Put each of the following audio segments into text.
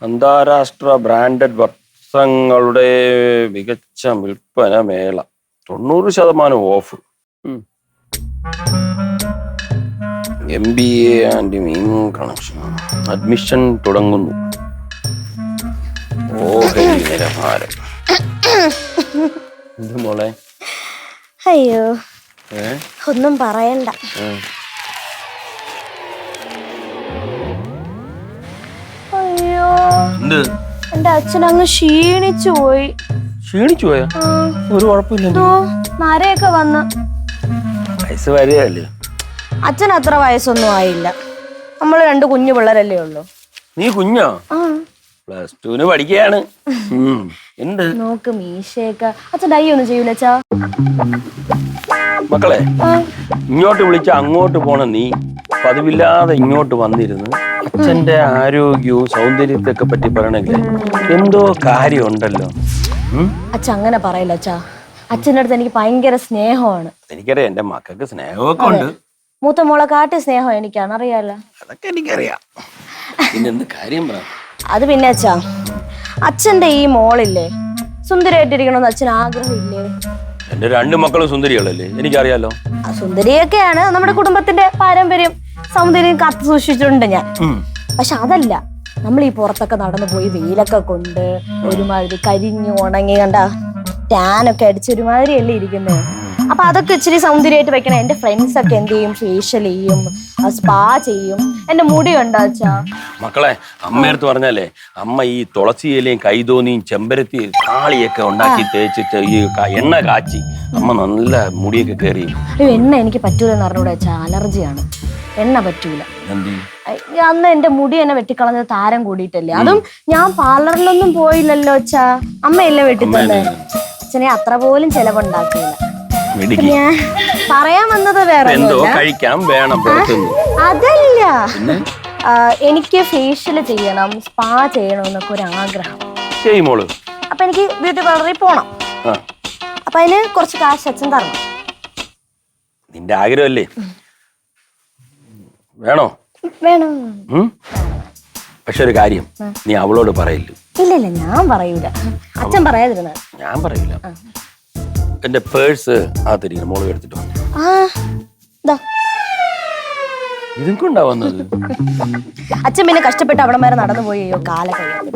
അന്താരാഷ്ട്ര ബ്രാൻഡഡ് വസ്ത്രങ്ങളുടെ മികച്ച വിൽപ്പന മേള 90% of. MBA and mean connection admission തുടങ്ങുന്നു. ഓഹരി നിലവാരം. എന്ത് മോളെ? അയ്യോ ഒന്നും പറയണ്ട. അയ്യോ എന്റെ അച്ഛൻ അങ്ങ് ക്ഷീണിച്ചു പോയി. ക്ഷീണിച്ചു പോയാ? ഒരു കുഴപ്പമില്ല, നരയൊക്കെ വന്ന്. വയസ്സ് വരെയല്ലേ? അച്ഛൻ അത്ര വയസ്സൊന്നും ആയില്ല. നമ്മള് 2 കുഞ്ഞു പിള്ളേരല്ലേ ഉള്ളു. നീ കുഞ്ഞോ? +2 പഠിക്കുകയാണ്. എന്ത് നോക്ക് മീശയൊക്കെ. അച്ഛൻ ഡൈ ഒന്നും ചെയ്യൂല അച്ഛാ? മക്കളെ, ഇങ്ങോട്ട് വിളിച്ച അങ്ങോട്ട് പോണ നീ പതിവില്ലാതെ ഇങ്ങോട്ട് വന്നിരുന്നു അച്ഛന്റെ ആരോഗ്യവും സൗന്ദര്യത്തെ പറ്റി പറയണെങ്കിലേ എന്തോ കാര്യമുണ്ടല്ലോ. അച്ഛൻ അങ്ങനെ പറയില്ല അച്ഛാ. അച്ഛൻ്റെ അടുത്ത് എനിക്ക് ഭയങ്കര സ്നേഹമാണ്. എനിക്കറിയാം, എന്റെ മക്കൾക്ക് സ്നേഹമൊക്കെ ഉണ്ട്. മൂത്ത മോളെ കാട്ടി സ്നേഹം എനിക്കാണ്, അറിയാലോ. അതൊക്കെ എനിക്കറിയാം. പിന്നെന്ത് കാര്യം പറ? അത് പിന്നെ അച്ഛാ, അച്ഛന്റെ ഈ മോളില്ലേ സുന്ദരിയായിട്ടിരിക്കണമെന്ന് അച്ഛൻ ആഗ്രഹമില്ലേ? എന്റെ 2 മക്കളും സുന്ദരികളല്ലേ, എനിക്കറിയാലോ. സുന്ദരിയൊക്കെയാണ് നമ്മുടെ കുടുംബത്തിന്റെ പാരമ്പര്യം, സൗന്ദര്യം കാത്തു സൂക്ഷിച്ചിട്ടുണ്ട് ഞാൻ. പക്ഷെ അതല്ല, നമ്മൾ ഈ പുറത്തൊക്കെ നടന്നു പോയി വെയിലൊക്കെ കൊണ്ട് ഒരുമാതിരി കരിഞ്ഞു ഉണങ്ങി കണ്ട ടാനൊക്കെ അടിച്ച് ഒരുമാതിരിയല്ലേ ഇരിക്കുന്നത്. അപ്പൊ അതൊക്കെ ഇച്ചിരി സൗന്ദര്യമായിട്ട് വെക്കണം. എന്റെ ഫ്രണ്ട്സ് ഒക്കെ എന്ത് ചെയ്യും? ഫേഷ്യൽ ചെയ്യും, സ്പാ ചെയ്യും. എന്റെ മുടി കണ്ടാ അച്ഛാ? മക്കളെ, അമ്മയടുത്ത് പറഞ്ഞാലേ അമ്മ ഈ തുളസി ഇലയും കൈതോന്നിയും ചെമ്പരത്തി കാളിയൊക്കെ ഉണ്ടാക്കി തേച്ചിട്ട് ഈ എണ്ണ കാച്ചി അമ്മ നല്ല മുടിയൊക്കെ കയറി. അയ്യോ, എണ്ണ എനിക്ക് പറ്റൂലെന്ന് പറഞ്ഞൂടെ അച്ഛാ, അലർജിയാണ്. എണ്ണ പറ്റൂല. അന്ന് എന്റെ മുടി എന്നെ വെട്ടിക്കളഞ്ഞത് താരം കൂടിയിട്ടല്ലേ. അതും ഞാൻ പാർലറിലൊന്നും പോയില്ലല്ലോ അച്ഛാ, അമ്മയല്ലേ വെട്ടിത്തന്നെ. അച്ഛനെ അത്ര പോലും ചെലവുണ്ടാക്കിയില്ല. ഞാൻ പറയാൻ വന്നത് വേറെ അതല്ല, എനിക്ക് ഫേഷ്യൽ ചെയ്യണം, സ്പാ ചെയ്യണം എന്നൊക്കെ ഒരു ആഗ്രഹം. അപ്പൊ എനിക്ക് ബ്യൂട്ടി പാർലറിൽ പോണം. അപ്പൊ അതിന് കുറച്ച് കാശ് അച്ഛൻ തരണം. നിന്റെ ആഗ്രഹമല്ലേ? വേണോ? വേണം. പക്ഷെ ഒരു കാര്യം, നീ അവളോട് പറയില്ല. ഇല്ല, ഞാൻ പറയൂല. അച്ഛൻ പറയാതിരുന്ന. ഞാൻ പറയൂല. എന്റെ പേഴ്സ് ആത്തിരിക്കണം, മോള് എടുത്തിട്ട് വന്നു. ഇതൊക്കെ ഉണ്ടാവുന്നത് അച്ഛൻ പിന്നെ കഷ്ടപ്പെട്ട് അവിടെ വരെ നടന്നു പോയി.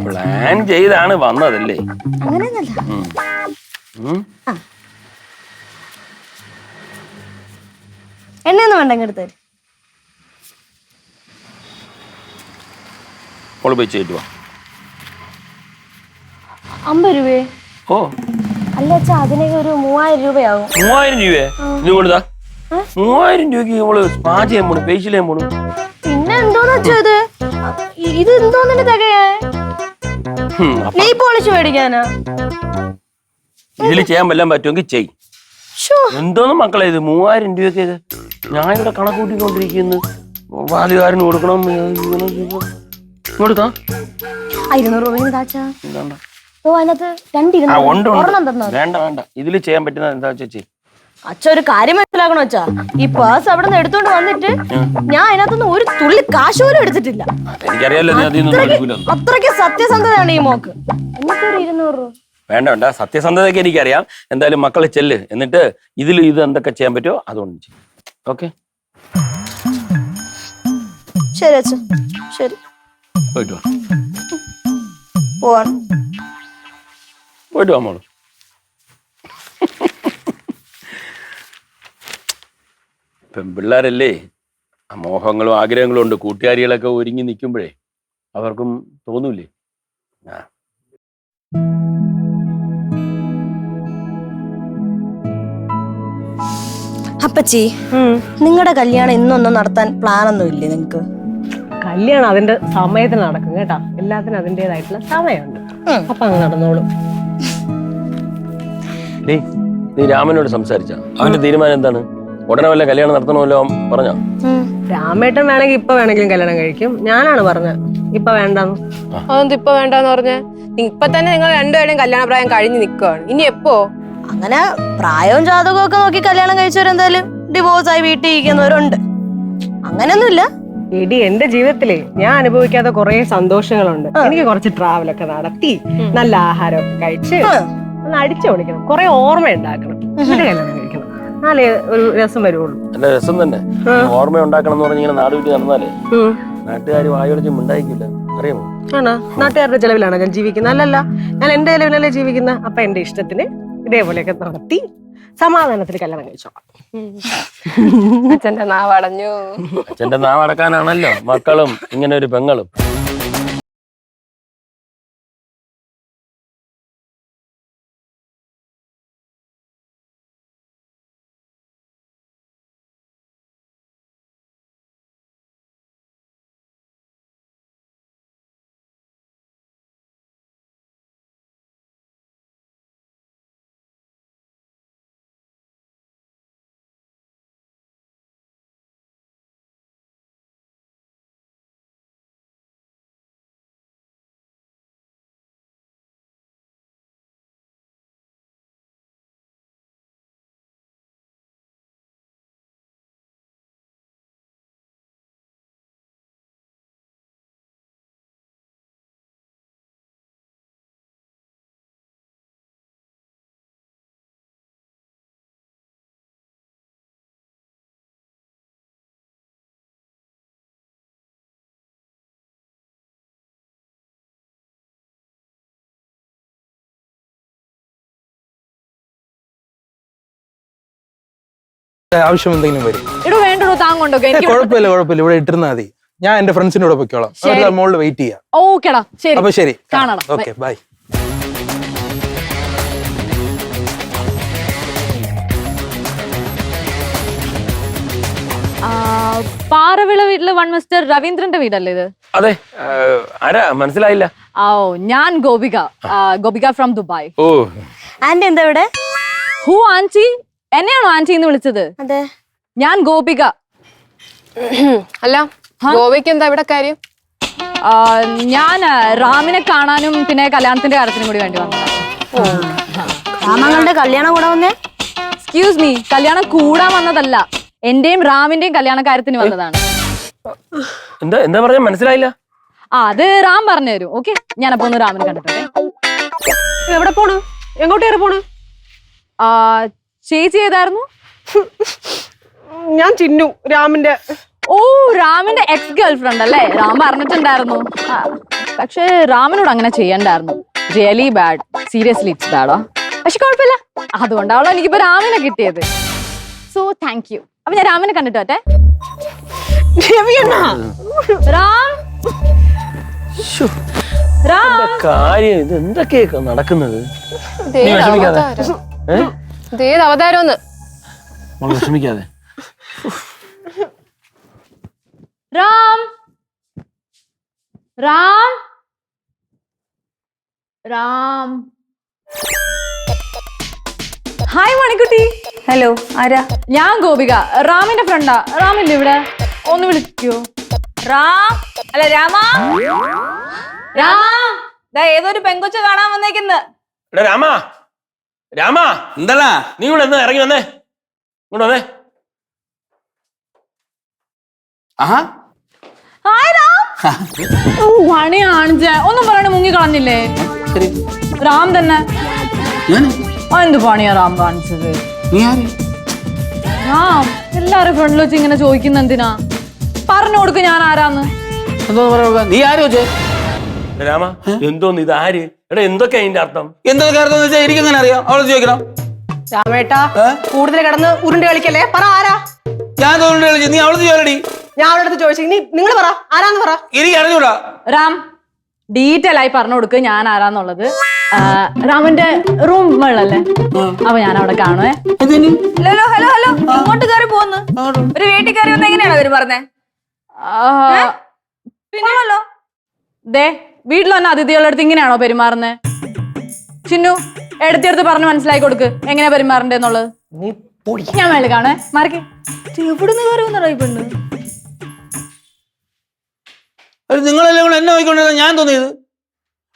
പ്ലാൻ ചെയ്താണ് വന്നതല്ലേ? അങ്ങനെയൊന്നല്ല. എണ്ണയൊന്നും വേണ്ട, എടുത്ത് മോള് പോയി ചെയ്തിട്ട് വാ. 50 രൂപയെ? ഓ അല്ല അച്ഛാ, അതിനൊക്കെ ഒരു 3000 രൂപയാവും. 3000 രൂപയെ? നീ കൊടുത്താ 3000 രൂപയ്ക്ക് നമ്മള് സ്പാ ചെയ്യാൻ പോണു, ഫേഷ്യൽ ചെയ്യാൻ പോണു. പിന്നെ എന്തോന്ന് വെച്ചാ ഇത് എന്തോന്നെ തികയാ? നെയ് പോളിഷ് മേടിക്കാനാ? ഇതില് ചെയ്യാൻ വല്ലാൻ പറ്റുമെങ്കിൽ ചെയ്. എന്തോന്ന് മക്കളെ ഇത് 3000 രൂപയ്ക്ക്? ഞാൻ ഇവിടെ കണക്ക് കൂട്ടിക്കൊണ്ടിരിക്കുന്നു. വാലുകാരന് കൊടുക്കണം. കൊടുത്താ 200 രൂപ. വേണ്ട, ഇതില് ചെയ്യാൻ പറ്റുന്ന എന്താ വെച്ചാ. അച്ഛ ഒരു കാര്യം മനസ്സിലാക്കണോ അച്ഛാ, ഈ പേഴ്സ് അവിടെ നിന്ന് എടുത്തോണ്ട് വന്നിട്ട് ഞാൻ അതിനകത്തൊന്നും ഒരു തുള്ളി കാശ് പോലും എടുത്തിട്ടില്ല. അത്രയ്ക്ക് സത്യസന്ധതയാണ് ഈ മോക്ക്. എന്നിട്ടൊരു 200 രൂപ. വേണ്ട, സത്യസന്ധതയൊക്കെ എനിക്കറിയാം. എന്തായാലും മക്കളെ ചെല്ല്, എന്നിട്ട് ഇത് എന്തൊക്കെ ചെയ്യാൻ പറ്റുമോ അതുകൊണ്ട് ചെയ്യും. ഓക്കെ? ശരി അച്ഛ, ശരി. പോയിട്ട് വാ. പോയിട്ട് വാ മോള്. പെൺപിള്ളേരല്ലേ, മോഹങ്ങളും ആഗ്രഹങ്ങളും ഉണ്ട്. കൂട്ടുകാരികളൊക്കെ ഒരുങ്ങി നിൽക്കുമ്പോഴേ അവർക്കും തോന്നൂലേ? അപ്പച്ചി, നിങ്ങളുടെ കല്യാണം ഇന്നൊന്നും നടത്താൻ പ്ലാനൊന്നും ഇല്ലേ നിങ്ങക്ക്? കല്യാണം അതിന്റെ സമയത്തിന് നടക്കും കേട്ടാ. എല്ലാത്തിനും അതിൻ്റെതായിട്ടുള്ള സമയമുണ്ട്. അപ്പൊ അങ്ങ് നടന്നോളും. നീ രാമനോട് സംസാരിച്ച അവന്റെ തീരുമാനം എന്താണ്? ഉടനെ വല്ല കല്യാണം നടത്തണമല്ലോ പറഞ്ഞോ? രാമേട്ടൻ വേണമെങ്കിൽ ഇപ്പൊ വേണമെങ്കിലും കല്യാണം കഴിക്കും. ഞാനാണ് പറഞ്ഞത് ഇപ്പൊ വേണ്ടെന്ന്. അതൊന്നും ഇപ്പൊ വേണ്ടെന്ന് പറഞ്ഞ? ഇപ്പൊ തന്നെ നിങ്ങൾ രണ്ടുപേരും കല്യാണ പ്രായം കഴിഞ്ഞ് നിൽക്കുകയാണ്. ഇനി എപ്പോ? അങ്ങനെ പ്രായവും ജാതകവും ഒക്കെ നോക്കി കല്യാണം കഴിച്ചവരെന്തായാലും ഡിവോഴ്സ് ആയി വീട്ടിൽ ഇരിക്കുന്നവരുണ്ട്. അങ്ങനെയൊന്നുമില്ല. എടി എന്റെ ജീവിതത്തില് ഞാൻ അനുഭവിക്കാത്ത കുറെ സന്തോഷങ്ങളുണ്ട്. എനിക്ക് കുറച്ച് ട്രാവലൊക്കെ നടത്തി നല്ല ആഹാരമൊക്കെ കഴിച്ച് ഒന്ന് അടിച്ചു പൊളിക്കണം, കുറെ ഓർമ്മ ഉണ്ടാക്കണം, എന്നിട്ട് കല്യാണം കഴിക്കണം. നാളെ ഒരു രസം വരുള്ളൂ. നല്ല രസം തന്നെ. ഓർമ്മ ഉണ്ടാക്കണം എന്ന് പറഞ്ഞിങ്ങനെ നാട് വിട്ട് നടന്നാലേ നാട്ടുകാർ വായോടിച്ച് ഉണ്ടായിക്കില്ല, അറിയാമോ? ആണോ? നാട്ടുകാരുടെ ചെലവിലാണോ ഞാൻ ജീവിക്കുന്നത്? അല്ലല്ല, ഞാൻ എന്റെ ചെലവിലല്ലേ ജീവിക്കുന്ന. അപ്പൊ എന്റെ ഇഷ്ടത്തിന് ഇതേപോലെയൊക്കെ നടത്തി സമാധാനത്തിൽ കല്യാണം കഴിച്ചോളാം. അച്ഛന്റെ നാവടഞ്ഞു. അച്ഛന്റെ നാവടക്കാനാണല്ലോ മക്കളും ഇങ്ങനെ ഒരു പെങ്ങളും. ആവശ്യം എന്തെങ്കിലും വരും. ഇടോ വേണ്ടോ താങ്ങോണ്ടോ? കുഴപ്പമില്ല കുഴപ്പമില്ല, ഇവിടെ ഇട്ടിരുന്നാ മതി. ഞാൻ എന്റെ ഫ്രണ്ട്സിന്റെ കൂടെ പൊയ്ക്കോളാം. അവരുടെ മോളിൽ വെയിറ്റ് ചെയ്യാം. ഓക്കെടാ, ശരി. അപ്പൊ ശരി, കാണാം. Okay, by. പാറവിള വീട്ടില് വൺ മിസ്റ്റർ രവീന്ദ്രന്റെ വീടല്ലേ ഇത്? അതെ. ആരാ മനസ്സിലായില്ല? ഓ, ഞാൻ Gopika, Gopika from Dubai. Oh, anti എന്താ ഇവിടെ? Who anti? എന്നെയാണോ ആന്റി എന്ന് വിളിച്ചത്? അതെ, ഞാൻ ഗോപിക. അല്ല, ഗോവയ്ക്ക് എന്താ ഇവിടെ കാര്യം? ഞാൻ റാമിനെ കാണാനും പിന്നെ കല്യാണത്തിന്റെ കാര്യത്തിനും കൂടി വേണ്ടി വന്നതാണ്. രാമങ്ങളുടെ കല്യാണം കൂടെ വന്നേ? എക്സ്ക്യൂസ് മീ, കല്യാണം കൂടാൻ വന്നതല്ല, എന്റെയും റാമിന്റെയും കല്യാണ കാര്യത്തിന് വന്നതാണ്. എന്താ എന്താ പറഞ്ഞ മനസ്സിലായില്ല? അത് റാം പറഞ്ഞു തരും. ഓക്കെ, ഞാനപ്പോ ഒന്ന് റാമിനെ കണ്ടിട്ടെ. എവിടെ പോണു? എങ്ങോട്ട് കയറി പോണു? ചേച്ചി ഏതായിരുന്നു? ഞാൻ ചിന്നു, രാമിന്റെ. ഓ, റാമിന്റെ എക്സ് ഗേൾ ഫ്രണ്ട് അല്ലേ? റാം പറഞ്ഞിട്ടുണ്ടായിരുന്നു. പക്ഷെ റാമിനോട് അങ്ങനെ ചെയ്യണ്ടായിരുന്നു. റിയലി ബാഡ്, സീരിയസ്ലി ഇറ്റ്സ് ബാഡോ. പക്ഷെ കുഴപ്പമില്ല, അതുകൊണ്ടാണല്ലോ എനിക്കിപ്പോ രാമിനെ കിട്ടിയത്. So thank you. അപ്പൊ ഞാൻ രാമിനെ കണ്ടിട്ട് വരട്ടെ. റാം, റാം, കാര്യം ഇത് എന്തൊക്കെയാ നടക്കുന്നത്? നീ വിഷമിക്കാതെ. ഇതേത് അവതാരമെന്ന് വിഷമിക്കാതെ. റാം, റാം, റാം. ഹായ് മണിക്കുട്ടി. ഹലോ, ആരാ? ഞാൻ ഗോപിക, റാമിന്റെ ഫ്രണ്ടാ. റാമില്ലേ ഇവിടെ? ഒന്ന് വിളിക്കോ? റാം അല്ല രാമാ. റാം, ഏതൊരു പെങ്കൊച്ച കാണാൻ വന്നേക്കുന്നു. രാമാ, രാമാ, എന്താ നീ ഇവിടെ എന്താ ഇറങ്ങി വന്നേ? ഇങ്ങോട്ട് വന്നേ. ആഹാ, ഹായ് റാം. പണിയാണ്. ഒന്നും പറയണ മുങ്ങി കളഞ്ഞില്ലേ? ശരി. റാം തന്നെ. ഞാൻ എന്ത് പണിയാ റാം കാണിച്ചത്? നീ ആര്? റാം എല്ലാരും ഫ്രണ്ടിൽ വെച്ച് ഇങ്ങനെ ചോദിക്കുന്ന എന്തിനാ? പറഞ്ഞു കൊടുക്ക് ഞാൻ ആരാന്ന്. എന്തോ പറയാ, നീ ആര് വെച്ചേ? രാമ, എന്തോന്ന് ഇത്? ആര്? എടാ, എന്തൊക്കെയാ അതിന്റെ അർത്ഥം? എന്തൊക്കെ അർത്ഥം വെച്ചാൽ എനിക്കെങ്ങനെ അറിയാം? അവളെ ചോദിക്കണം. രാമേട്ടാ, കൂടുതൽ കിടന്ന് ഉരുണ്ട് കളിക്കല്ലേ. പറ, ആരാ? ഞാൻ തോന്നുന്നു കളിച്ചു, നീ അവളെ ചോദിക്കടി. ഞാൻ അവളുടെ അടുത്ത് ചോദിച്ചു, ഇനി നിങ്ങൾ പറ, ആരാന്ന് പറ. എനിക്ക് അറിഞ്ഞൂടാ. റാം ഡീറ്റെയിൽ ആയി പറഞ്ഞു കൊടുക്ക് ഞാൻ ആരാന്നുള്ളത്. റാമിന്റെ റൂം വെള്ളല്ലേ? അപ്പൊ ഞാൻ അവിടെ കാണുവേ. ഹലോ ഹലോ ഹലോ, ഇങ്ങോട്ട് കയറി പോന്ന്. ഒരു വീട്ടിൽ കയറി വന്ന് എങ്ങനെയാണോ അവര് പറഞ്ഞേ? പിന്നെല്ലോ ദേ, വീട്ടിൽ വന്ന അതിഥികളുടെ അടുത്ത് ഇങ്ങനെയാണോ പെരുമാറുന്നേ? ചിന്നു, എടുത്തെടുത്ത് പറഞ്ഞ് മനസ്സിലാക്കി കൊടുക്ക് എങ്ങനെയാ പെരുമാറണ്ടേന്നുള്ളത്. ഞാൻ മേലെ കാണേ, മാറിക്ക്. എവിടുന്ന് കയറി വന്നോ ഈ പെണ്ണ്? നിങ്ങളെല്ലാം കൂടെ എന്നെ നോക്കിക്കൊണ്ടിരുന്ന ഞാൻ തോന്നിയത്.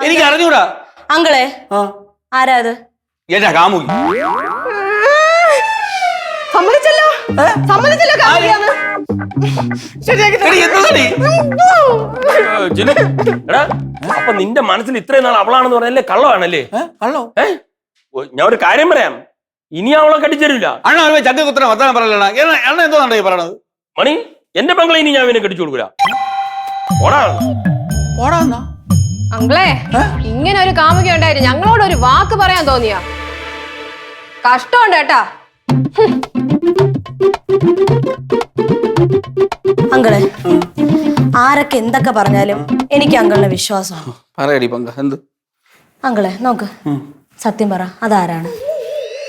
എനിക്ക് അറിഞ്ഞൂടാ. അങ്കിളെ, ആരാ അത്? ഏട്ടാ കാമുകി. സമ്മതിച്ചല്ലോ, സമ്മതിച്ചല്ലോ. എടി, എന്തുവാടി? ജിനു, എടാ അപ്പൊ നിന്റെ മനസ്സിൽ ഇത്രയും നാൾ അവളാണെന്ന് പറഞ്ഞല്ലേ കള്ളമാണല്ലേ? കള്ളോ? ഞാൻ ഒരു കാര്യം പറയാം, ഇനി അവളെ കടിച്ചേരില്ല. അണ്ണ ഒരു ചക്ക കുത്തനെ വർത്താനം പറയലടാ. അണ്ണ എന്തോന്നാണ് ഈ പറയണത്? മണി, എന്റെ പെങ്ങളെ ഇനി ഞാൻ ഇവനെ കടിച്ചു കൊടുക്കൂല. ഓടാ ഓടാ എന്നാ? അങ്കിളെ, ഇങ്ങനെ ഒരു കാമുക ഉണ്ടായിരുന്നു, ഞങ്ങളോട് ഒരു വാക്ക് പറയാൻ തോന്നിയാ? കഷ്ടമുണ്ട് കേട്ടാ. അങ്കിളെ, ആരൊക്കെ എന്തൊക്കെ പറഞ്ഞാലും എനിക്ക് അങ്കിളിനെ വിശ്വാസമാണ്. പറയടി പങ്ക, എന്ത്? അങ്കിളെ നോക്ക്, സത്യം പറ, അതാരാണ്?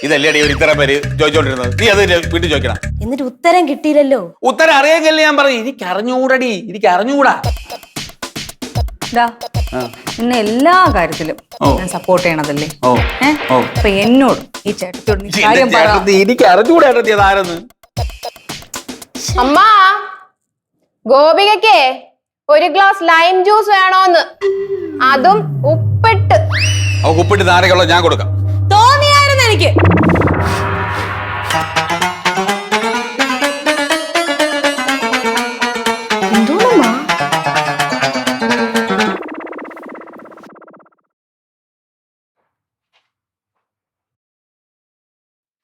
ഇതല്ലേ ഒരു ഇത്ര പേര് ചോദിച്ചോണ്ടിരുന്നത്, നീ അത് വീട്ടിൽ ചോദിക്കണം. എന്നിട്ട് ഉത്തരം കിട്ടിയില്ലല്ലോ. ഉത്തരം അറിയാങ്കല്ലേ ഞാൻ പറയും. എനിക്ക് അറിഞ്ഞൂടടി, എനിക്ക് അറിഞ്ഞൂടാ. നിന്നെ എല്ലാ കാര്യത്തിലും ഞാൻ സപ്പോർട്ട് ചെയ്യണതല്ലേ? ഓ അപ്പൊ എന്നോട് ഈ ചേട്ടത്തോട് നീ കാര്യം പറ. എനിക്ക് അറിഞ്ഞൂടാ അതാരെന്ന്. അമ്മ, ഗോപികയ്ക്ക് ഒരു ഗ്ലാസ് ലൈം ജ്യൂസ് വേണോന്ന്, അതും ഉപ്പിട്ട്. ഉപ്പിട്ട് നാരകളുള്ള ഞാൻ കൊടുക്കാം. തോന്നിയായിരുന്നു എനിക്ക്.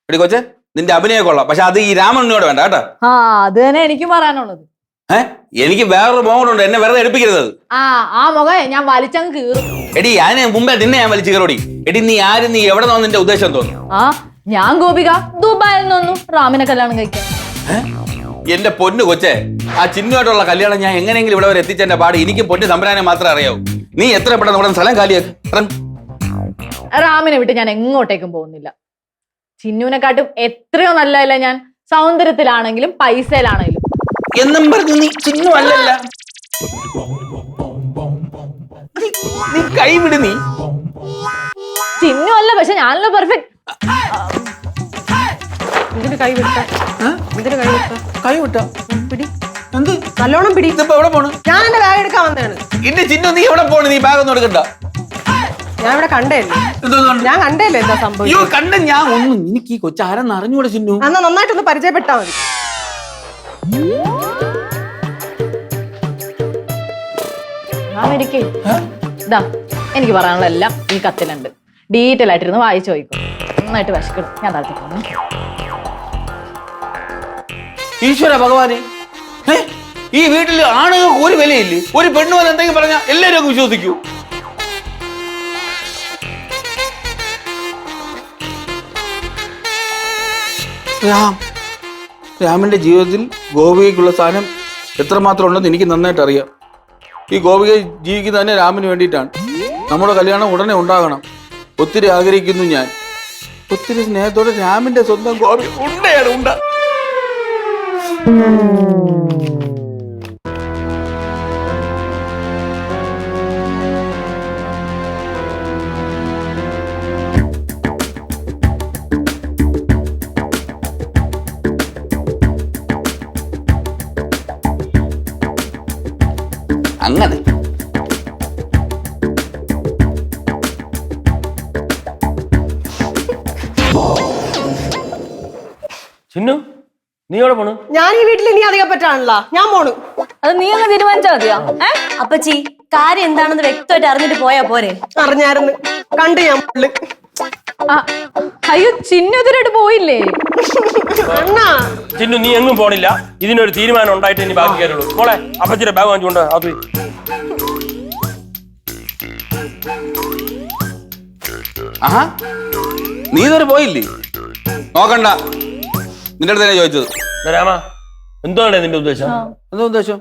എടി കൊച്ചെ, നിന്റെ അഭിനയം കൊള്ളാം, പക്ഷെ അത് ഈ രാമണ്ണനോട് വേണ്ട കേട്ടോ. ആ, അത് തന്നെ എനിക്കും പറയാനുള്ളത്. എനിക്ക് വേറൊരു മോഹമുണ്ട്, എന്നെ വെറുതെ എടുപ്പിക്കരുത്. ആ മുഖം ഞാൻ വലിച്ചങ്ങ് കീറും. എടി ഞാൻ മുമ്പേ നിന്നെ ഞാൻ വലിച്ചു കയറോടി. എടി നീ ആരും, നീ എവിടെ നിന്നോ നിന്റെ ഉദ്ദേശം തോന്നുന്നു? ഞാൻ ഗോപിക ദുബായിൽ നിന്നു റാമിനെ കല്യാണം കഴിക്കാൻ. എന്റെ പൊന്നു കൊച്ചെ, ആ ചിന്നുമായിട്ടുള്ള കല്യാണം ഞാൻ എങ്ങനെയെങ്കിലും ഇവിടെ വരെ എത്തിച്ചെന്റെ പാട് എനിക്ക് പൊന്നു സംബ്രാനെ മാത്രമേ അറിയാവൂ. നീ എത്ര പെട്ടെന്ന് ഇവിടെ സ്ഥലം കാലിയാക്ക്. റാമിനെ വിട്ട് ഞാൻ എങ്ങോട്ടേക്കും പോകുന്നില്ല. ചിന്നുവിനെക്കാട്ടും എത്രയോ നല്ലതല്ല ഞാൻ, സൗന്ദര്യത്തിലാണെങ്കിലും പൈസയിലാണെങ്കിലും. എന്നും പറഞ്ഞു നീ ചിന്നു അല്ലല്ല. നീ കൈവിട്. നീ ചിന്നു അല്ല, പക്ഷെ ഞാനല്ല പെർഫെക്റ്റ്. ഇതിന് കൈ വിട്ട, ഇതിന് കൈ വിട്ട, കൈ വിട്ടോ? പിടി, എന്ത് നല്ലോണം പിടി. ഇതിപ്പോ എവിടെ പോണ്? ഞാൻ എന്റെ ബാഗ് എടുക്കാൻ വന്നതാണ്. എന്റെ ചിന്നു നീ എവിടെ പോണ്? നീ ബാഗ് ഒന്നും എടുക്കണ്ട. ഞാൻ ഇവിടെ കണ്ടല്ലേ, ഞാൻ കണ്ടല്ലേ എന്താ സംഭവം. അയ്യോ കണ്ട ഞാൻ ഒന്നും, എനിക്ക് ഈ കൊച്ചാരെന്ന് അറിഞ്ഞൂടെ ചിന്നു. എന്നാ നന്നായിട്ടൊന്ന് പരിചയപ്പെട്ടാ മതി. ഇതാ എനിക്ക് പറയാനുള്ള എല്ലാം ഈ കത്തിലുണ്ട്. ഡീറ്റെയിൽ ആയിട്ടിരുന്ന് വായിച്ചു ചോദിക്കും. നന്നായിട്ട് വിശക്കണം. ഞാൻ താഴ്ത്തി പോകുന്നു. ഈശ്വര ഭഗവാനെ, ഈ വീട്ടിൽ ആണുങ്ങൾക്ക് ഒരു വിലയില്ലേ? ഒരു പെണ്ണു പോലെ എന്തെങ്കിലും പറഞ്ഞാൽ എല്ലാവരും അങ്ങ് വിശ്വസിക്കൂ. രാമന്റെ ജീവിതത്തിൽ ഗോപികയ്ക്കുള്ള സ്ഥാനം എത്രമാത്രം ഉണ്ടെന്ന് എനിക്ക് നന്നായിട്ട് അറിയാം. ഈ ഗോപിക ജീവിക്കുന്നത് തന്നെ രാമന് വേണ്ടിയിട്ടാണ്. നമ്മുടെ കല്യാണം ഉടനെ ഉണ്ടാകണം. ഒത്തിരി ആഗ്രഹിക്കുന്നു ഞാൻ. ഒത്തിരി സ്നേഹത്തോടെ രാമന്റെ സ്വന്തം ഗോപി ഉണ്ടയാണ് ഉണ്ട. അങ്ങനെ ചിന്നു, നീ എവിടെ പോണു? ഞാൻ ഈ വീട്ടിൽ ഇനി അധികം പറ്റാണല്ലോ, ഞാൻ പോണു. അത് നീ അങ്ങ് തീരുമാനിച്ചാ മതിയോ? അപ്പച്ചി, കാര്യം എന്താണെന്ന് വ്യക്തമായിട്ട് അറിഞ്ഞിട്ട് പോയാ പോരെ? അറിഞ്ഞായിരുന്നു, കണ്ടു ഞാൻ. അയ്യോ, ചിന്നുതിരായിട്ട് പോയില്ലേ? അണ്ണാ, ചിന്നു നീ എങ്ങും പോണില്ല. ഇതിനൊരു തീരുമാനം ഉണ്ടായിട്ട് ഇനി ബാക്കി കയറുള്ളൂ. മോളെ, അപ്പച്ചിയുടെ ബാഗ് വാങ്ങിച്ചുകൊണ്ട് അത് ആഹാ, നീ ഇതുവരെ പോയില്ലേ? നോക്കണ്ട, നിന്റെ അടുത്ത് തന്നെ ചോദിച്ചത്. രാമ, എന്താണ് നിന്റെ ഉദ്ദേശം? എന്താ ഉദ്ദേശം?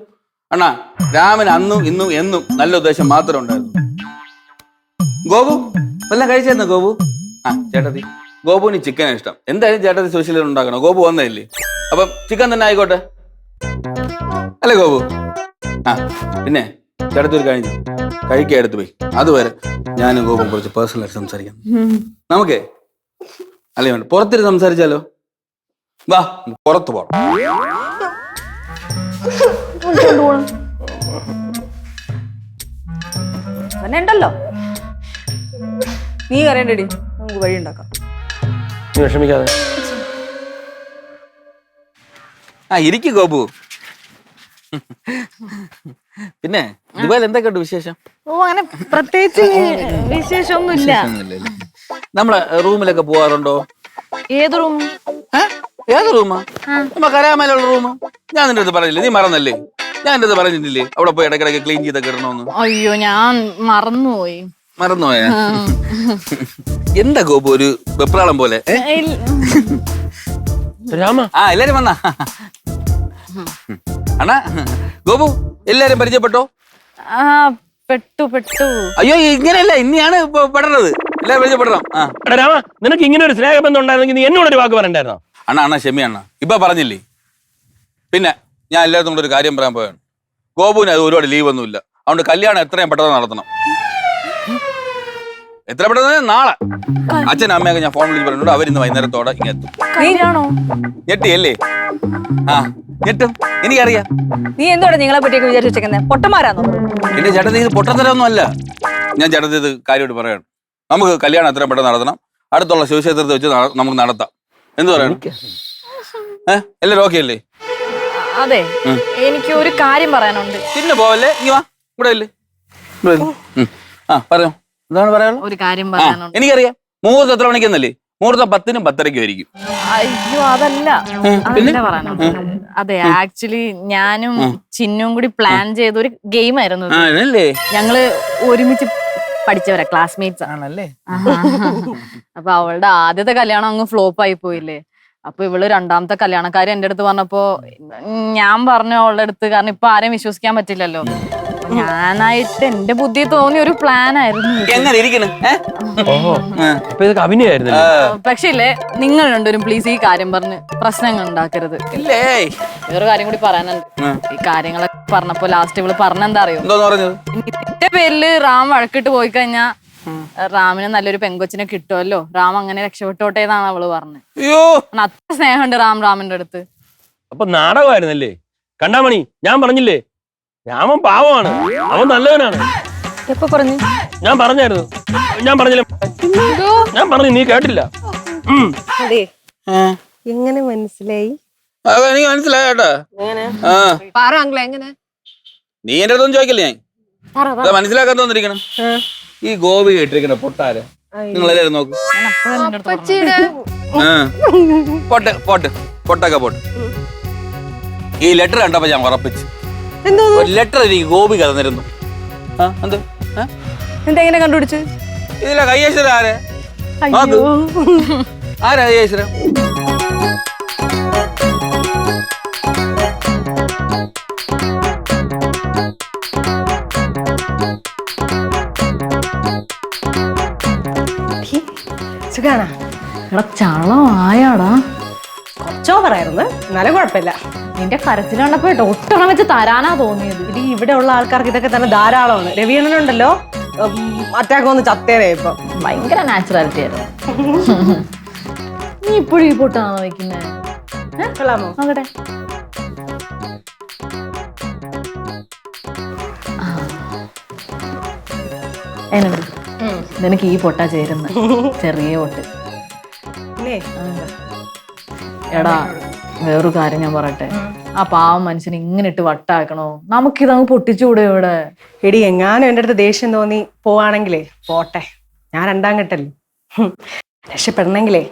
അണ്ണാ, രാമന് അന്നും ഇന്നും എന്നും നല്ല ഉദ്ദേശം മാത്രം ഉണ്ടായിരുന്നു. ഗോപു വല്ല കഴിച്ചായിരുന്നു ഗോപു? ചേട്ടത്തി, ഗോപുവിന് ചിക്കനാണ് ഇഷ്ടം. എന്തായാലും ചേട്ടത്തി സ്പെഷ്യൽ ഉണ്ടാക്കണം. ഗോപു വന്നതല്ലേ, അപ്പം ചിക്കൻ തന്നെ ആയിക്കോട്ടെ അല്ലേ ഗോപു? പിന്നെ ചേട്ടത്തി ഒരു കഴിഞ്ഞു കഴിക്കാൻ എടുത്തു പോയി. അതുവരെ ഞാനും ഗോപും കുറച്ച് പേഴ്സണലായിട്ട് സംസാരിക്കാം. നമുക്കേ അല്ലേ വേണ്ട, പുറത്തിട്ട് സംസാരിച്ചാലോ? വാ, പുറത്ത് പോണം. ഉണ്ടല്ലോ, നീ അറിയണ്ടടി, നമുക്ക് വഴി ഉണ്ടാക്കാം. നീ വിഷമിക്കാതെ ഇരിക്കും ഗോപു. പിന്നെ ദുബായിൽ എന്തൊക്കെയുണ്ട് വിശേഷം? ഓ അങ്ങനെ പ്രത്യേകിച്ച് വിശേഷമൊന്നുമില്ല. നമ്മളെ റൂമിലൊക്കെ പോവാറുണ്ടോ? ഏത് റൂം? ഏത് റൂമാ? നമ്മ കരാമലുള്ള റൂം. ഞാൻ നിന്റെ അടുത്ത് പറഞ്ഞില്ലേ, നീ മറന്നല്ലേ? ഞാൻ എന്റെ അടുത്ത് പറഞ്ഞിട്ടില്ലേ അവിടെ പോയി ഇടയ്ക്കിടയ്ക്ക് ക്ലീൻ ചെയ്തൊക്കെ ഇടണമെന്ന്? അയ്യോ ഞാൻ മറന്നുപോയി. മറന്നുപോയാ? എന്താ ഗോപു ഒരു വെപ്രാളം പോലെ? രാമ ആ എല്ലാരും വന്നാ? അണ്ണാ ഗോപു എല്ലാരും പരിചയപ്പെട്ടോ? ആ പെട്ടു. അയ്യോ ഇങ്ങനെയല്ല, ഇനിയാണ് പെടണത്. എല്ലാരും പരിചയപ്പെടണം. ആ എടാ രാമ, നിനക്ക് ഇങ്ങനെ ഒരു സ്നേഹബന്ധം ഉണ്ടായിരുന്നെങ്കിൽ നീ എന്നോടൊരു വാക്ക് പറയണ്ടായിരുന്നോ? അണ്ണാ ക്ഷമി അണ്ണാ, ഇപ്പൊ പറഞ്ഞില്ലേ. പിന്നെ ഞാൻ എല്ലായിടത്തും കൂടെ ഒരു കാര്യം പറയാൻ പോയാണ്. ഗോപുവിന് അത് ഒരുപാട് ലീവ് ഒന്നുമില്ല, അതുകൊണ്ട് കല്യാണം എത്രയും പെട്ടെന്ന് നടത്തണം. എത്ര പെട്ടെന്ന്? നാളെ. അച്ഛനും അമ്മയൊക്കെ ഞാൻ ഫോൺ വിളിച്ച് പറഞ്ഞിട്ടുണ്ട്, അവരിന്ന് വൈകുന്നേരത്തോടെ ഇങ്ങെത്തും. ഞെട്ടിയല്ലേ? ആ ഞെട്ടും, എനിക്കറിയാം. നീ എന്തോടെ നിങ്ങളെ പറ്റിയൊക്കെ വിചാരിച്ചു വെച്ചേക്കുന്നത്? പൊട്ടന്മാരാന്നോ? എന്റെ ചേട്ടത്തി ഇത് പൊട്ടത്തരൊന്നും അല്ല. ഞാൻ ചേട്ടത്തി ഇത് കാര്യമായിട്ട് പറയണം. നമുക്ക് കല്യാണം എത്രയും പെട്ടെന്ന് നടത്തണം. അടുത്തുള്ള ശിവക്ഷേത്രത്തിൽ വെച്ച് നമുക്ക് നടത്താം. എന്ത് പറയണം? എല്ലാരും ഓക്കെ അല്ലേ? അതെ, എനിക്ക് ഒരു കാര്യം പറയാനുണ്ട്. പിന്നെ പോവല്ലേ, ഇങ്ങ വാ, ഇവിടെ അല്ലേ. ആ പറയോ, എന്താണ് പറയാനുള്ളത്? ഒരു കാര്യം പറയാനുണ്ട്. എനിക്കറിയാം. മുഹൂർത്തം എത്ര മണിക്കെന്നല്ലേ? മുഹൂർത്തം 10-നും 10:30 ആയിരിക്കും. അയ്യോ അതല്ല പറയാനുണ്ട്. അതെ, ആക്ച്വലി ഞാനും ചിന്നും കൂടി പ്ലാൻ ചെയ്ത ഒരു ഗെയിം ആയിരുന്നു. ഞങ്ങള് ഒരുമിച്ച് പഠിച്ചവരാ, ക്ലാസ്മേറ്റ്സ് ആണല്ലേ. അപ്പൊ അവളുടെ ആദ്യത്തെ കല്യാണം അങ്ങ് ഫ്ലോപ്പ് ആയി പോയില്ലേ. അപ്പൊ ഇവള് രണ്ടാമത്തെ കല്യാണക്കാരി എന്റെ അടുത്ത് പറഞ്ഞപ്പോ ഞാൻ പറഞ്ഞു അവളുടെ അടുത്ത്, കാരണം ഇപ്പൊ ആരെയും വിശ്വസിക്കാൻ പറ്റില്ലല്ലോ. ഞാനായിട്ട് എന്റെ ബുദ്ധി തോന്നിയ ഒരു പ്ലാൻ ആയിരുന്നു. പക്ഷേ ഇല്ലേ, നിങ്ങൾ രണ്ടുപേരും പ്ലീസ് ഈ കാര്യം പറഞ്ഞ് പ്രശ്നങ്ങൾ ഉണ്ടാക്കരുത്. വേറൊരു കാര്യം കൂടി പറയാനുണ്ട്. ഈ കാര്യങ്ങളൊക്കെ പറഞ്ഞപ്പോ ലാസ്റ്റ് ഇവള് പറഞ്ഞെന്താ അറിയോ? എന്റെ പേരില് റാം വഴക്കിട്ട് പോയി കഴിഞ്ഞാ റാമിന് നല്ലൊരു പെങ്കൊച്ചിനെ കിട്ടുമല്ലോ, റാം അങ്ങനെ രക്ഷപ്പെട്ടോട്ടെ എന്നാണ് അവള് പറഞ്ഞത്. അത്ര സ്നേഹമുണ്ട് റാമിന്റെ അടുത്ത്. അപ്പൊ നാടകമായിരുന്നല്ലേ? കണ്ടാമണി, ഞാൻ പറഞ്ഞില്ലേ രാമൻ പാവമാണ്, അവൻ നല്ലവനാണ്. എപ്പോ പറഞ്ഞു? ഞാൻ പറഞ്ഞായിരുന്നു. ഞാൻ പറഞ്ഞില്ല, ഞാൻ പറഞ്ഞു, നീ കേട്ടില്ല. അതെ, എങ്ങനെ മനസ്സിലായി? എനിക്ക് മനസ്സിലായ കേട്ടാ. പറ അങ്കിളെ എങ്ങനെ? നീ എന്റെ അടുത്തൊന്നും ചോദിക്കില്ലേ? ഞാൻ മനസ്സിലാക്കാൻ തോന്നിരിക്കണം. ഈ ഗോപി കേട്ടിരിക്കണ പൊട്ടാര് നിങ്ങൾ എല്ലാരും നോക്കും. പൊട്ടൊക്കെ പോട്ട്. ഈ ലെറ്റർ കണ്ടപ്പോ ഞാൻ ഉറപ്പിച്ചു, ഒരു ലെറ്റർ എനിക്ക് ഗോപി തന്നിരുന്നു. എന്തെങ്ങനെ കണ്ടുപിടിച്ച്? ഇതിലെ കയ്യേശ്വരം ആരെ? ആരാ കയ്യേശ്വരം? സുഖാണോ? ചളം ആയാടാ. കുറച്ചോ പറയായിരുന്നു, എന്നാലും കുഴപ്പമില്ല. നിന്റെ കരച്ചിൽ കണ്ടപ്പോ ഒട്ടണം വെച്ച് തരാനാ തോന്നിയത്. ഇനി ഇവിടെ ഉള്ള ആൾക്കാർക്ക് ഇതൊക്കെ തന്നെ ധാരാളമാണ്. രവിയണ്ണനുണ്ടല്ലോ, അറ്റാക്ക് വന്ന് ചത്തേനെ ഇപ്പൊ. ഭയങ്കര നാച്ചുറാലിറ്റി ആയിരുന്നു. നീ ഇപ്പോഴും ഈ പൊട്ടാണോ വയ്ക്കുന്നത്? കൊള്ളാമോ? നോക്കട്ടെ. എന്നുണ്ട് നിനക്ക് ഈ പൊട്ടാ ചേരുന്ന ചെറിയ പൊട്ട്. എടാ വേറൊരു കാര്യം ഞാൻ പറയട്ടെ, ആ പാവം മനുഷ്യനെ ഇങ്ങനെ ഇട്ട് വട്ടാക്കണോ? നമുക്കിതങ്ങ് പൊട്ടിച്ചുകൂടെ ഇവിടെ? എടി, എങ്ങാനും എന്റെ അടുത്ത് ദേഷ്യം തോന്നി പോവാണെങ്കിലേ പോട്ടെ, ഞാൻ രണ്ടാം കെട്ടല്ലേ. രക്ഷപ്പെടണെങ്കിലേ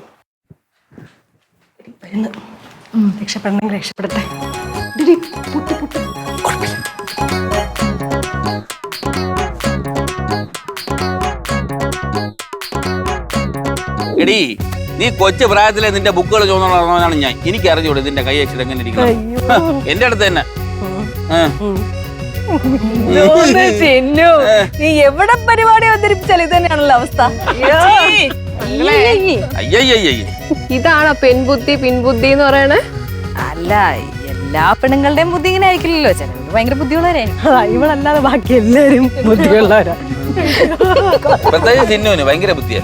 രക്ഷപ്പെടട്ടെ. എടീ, നീ കൊച്ചു പ്രായത്തിലെ നിന്റെ ബുക്കുകൾ ചോദിച്ചാണ് ഞാൻ. എനിക്ക് അറിഞ്ഞൂടെ നിന്റെ കൈ അക്ഷരം എങ്ങനെ ഇരിക്കണം? എന്റെ അടുത്ത് തന്നെ. നീ എവിടെ പരിപാടി അവതരിപ്പിച്ചാൽ ഇത് തന്നെയാണല്ലോ അവസ്ഥ. ഇതാണോ പെൺബുദ്ധി പിൻബുദ്ധി എന്ന് പറയണേ? അല്ല, എല്ലാ പെണ്ണുങ്ങളുടെയും ബുദ്ധി ഇങ്ങനെ ആയിരിക്കില്ലല്ലോ. ചിലവര് ഭയങ്കര ബുദ്ധിയുള്ളവരായിരിക്കും. ഇവളല്ലാതെ ബാക്കി എല്ലാരും ബുദ്ധിയുള്ളവരാ. പ്രത്യേകിച്ച് ചിന്നുവിന് ഭയങ്കര ബുദ്ധിയാ.